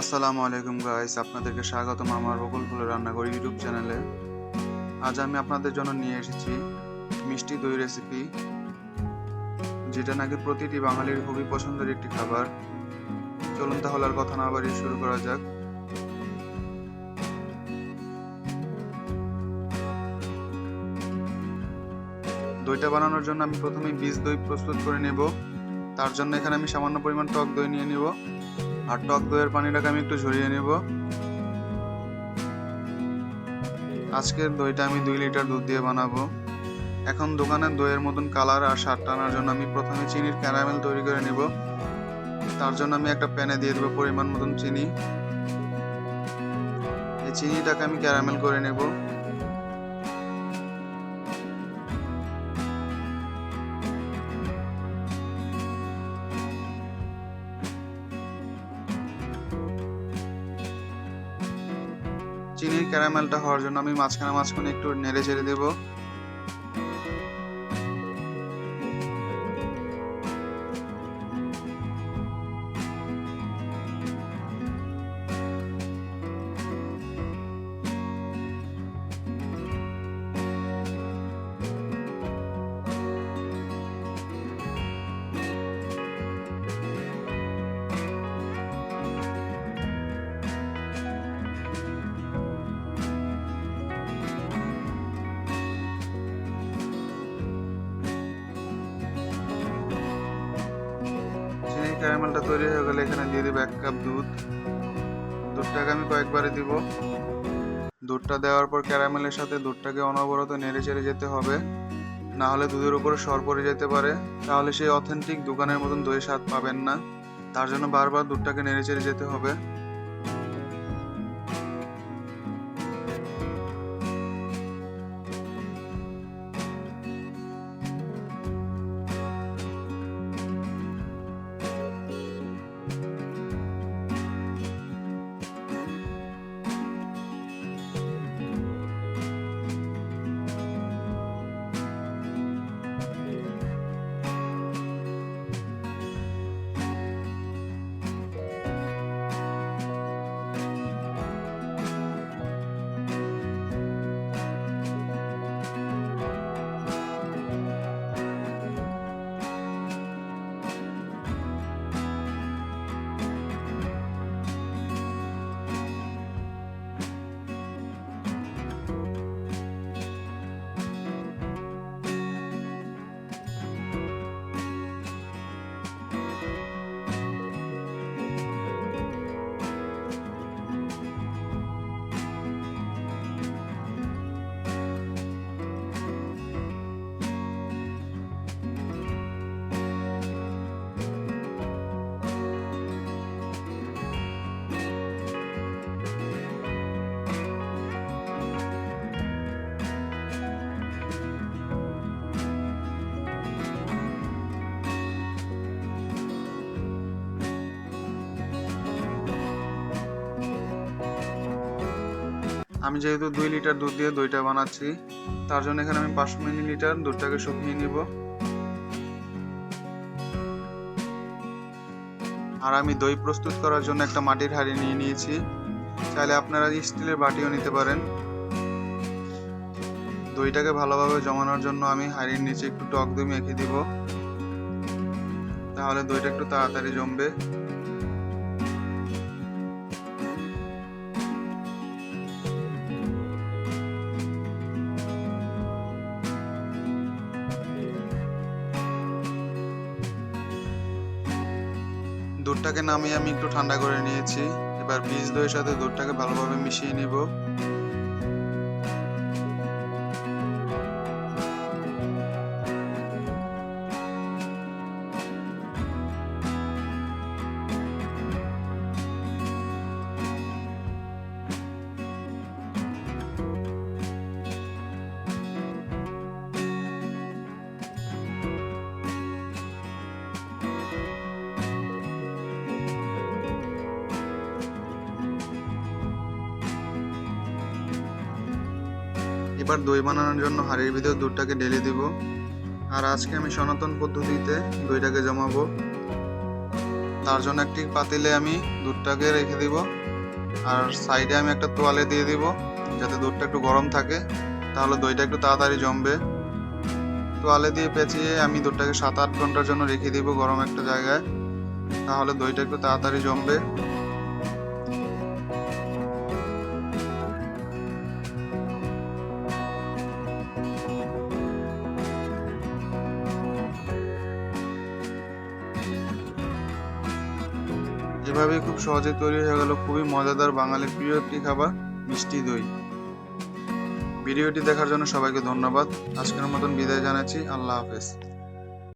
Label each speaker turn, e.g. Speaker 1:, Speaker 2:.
Speaker 1: আসসালামু আলাইকুম গাইস, আপনাদেরকে স্বাগতম আমার বকুল ফুলের রান্নাঘর ইউটিউব চ্যানেলে। আজ আমি আপনাদের জন্য নিয়ে এসেছি মিষ্টি দই রেসিপি, যেটা নাকি প্রতিটি বাঙালির খুবই পছন্দের একটি খাবার। চলুন তাহলে আর কথা না বাড়িয়ে শুরু করা যাক। দইটা বানানোর জন্য আমি প্রথমে বীজ দই প্রস্তুত করে নেব। তার জন্য এখানে আমি সামান্য পরিমাণ টক দই নিয়ে নিব, আর টক দইয়ের পানিটাকে আমি একটু ঝরিয়ে নেব। আজকের দইটা আমি 2 লিটার দুধ দিয়ে বানাবো। এখন দোকানের দইয়ের মতন কালার আর স্বাদ টানার জন্য আমি প্রথমে চিনির ক্যারামেল তৈরি করে নেব। তার জন্য আমি একটা প্যানে দিয়ে দেবো পরিমাণ মতন চিনি। এই চিনিটাকে আমি ক্যারামেল করে নেব। চিনির ক্যারামেলটা হওয়ার জন্য আমি মাঝখানে মাঝখানে একটু নেড়ে চেড়ে দেবো। চিনির ক্যারামেলটা তৈরি হয়ে গেলে এখানে দিয়ে দেবো 1 কাপ দুধ। দুধটাকে আমি কয়েকবারে দিব। দুধটা দেওয়ার পর ক্যারামেলের সাথে দুধটাকে অনবরত নেড়ে চেড়ে যেতে হবে, না হলে দুধের উপরে সর পড়ে যেতে পারে। তাহলে সেই অথেন্টিক দোকানের মতন দইয়ের স্বাদ পাবেন না। তার জন্য বারবার দুধটাকে নেড়ে চেড়ে যেতে হবে। আমি যেহেতু 2 লিটার দুধ দিয়ে দইটা বানাচ্ছি, তার জন্য এখানে আমি 500 মিলিলিটার দুধটাকে শুকিয়ে নিব। আর আমি দই প্রস্তুত করার জন্য একটা মাটির হাঁড়ি নিয়ে নিয়েছি। চাইলে আপনারা স্টিলের বাটিও নিতে পারেন। দইটাকে ভালোভাবে জমানোর জন্য আমি হাঁড়ির নিচে একটু টক দই মেখে দিব, তাহলে দইটা একটু তাড়াতাড়ি জমবে। দুধটাকে নামিয়ে আমি একটু ঠান্ডা করে নিয়েছি। এবার বীজ দইয়ের সাথে দুধটাকে ভালোভাবে মিশিয়ে নিব। এবার দই বানানোর জন্য হাঁড়ির ভিতর দুধটাকে ঢেলে দিব। আর আজকে আমি সনাতন পদ্ধতিতে দইটাকে জমাবো। তার জন্য একটি পাতিলে আমি দুধটাকে রেখে দিব, আর সাইডে আমি একটা তোয়ালে দিয়ে দিব যাতে দুধটা একটু গরম থাকে, তাহলে দইটা একটু তাড়াতাড়ি জমবে। তোয়ালে দিয়ে পেঁচিয়ে আমি দুধটাকে 7-8 ঘন্টার জন্য রেখে দিব গরম একটা জায়গায়, তাহলে দইটা একটু তাড়াতাড়ি জমবে। এভাবেই খুব সহজে তৈরি হয়ে গেল খুবই মজাদার বাঙালির প্রিয় একটি খাবার, মিষ্টি দই। ভিডিওটি দেখার জন্য সবাইকে ধন্যবাদ। আজকের মতন বিদায় জানাচ্ছি। আল্লাহ হাফেজ।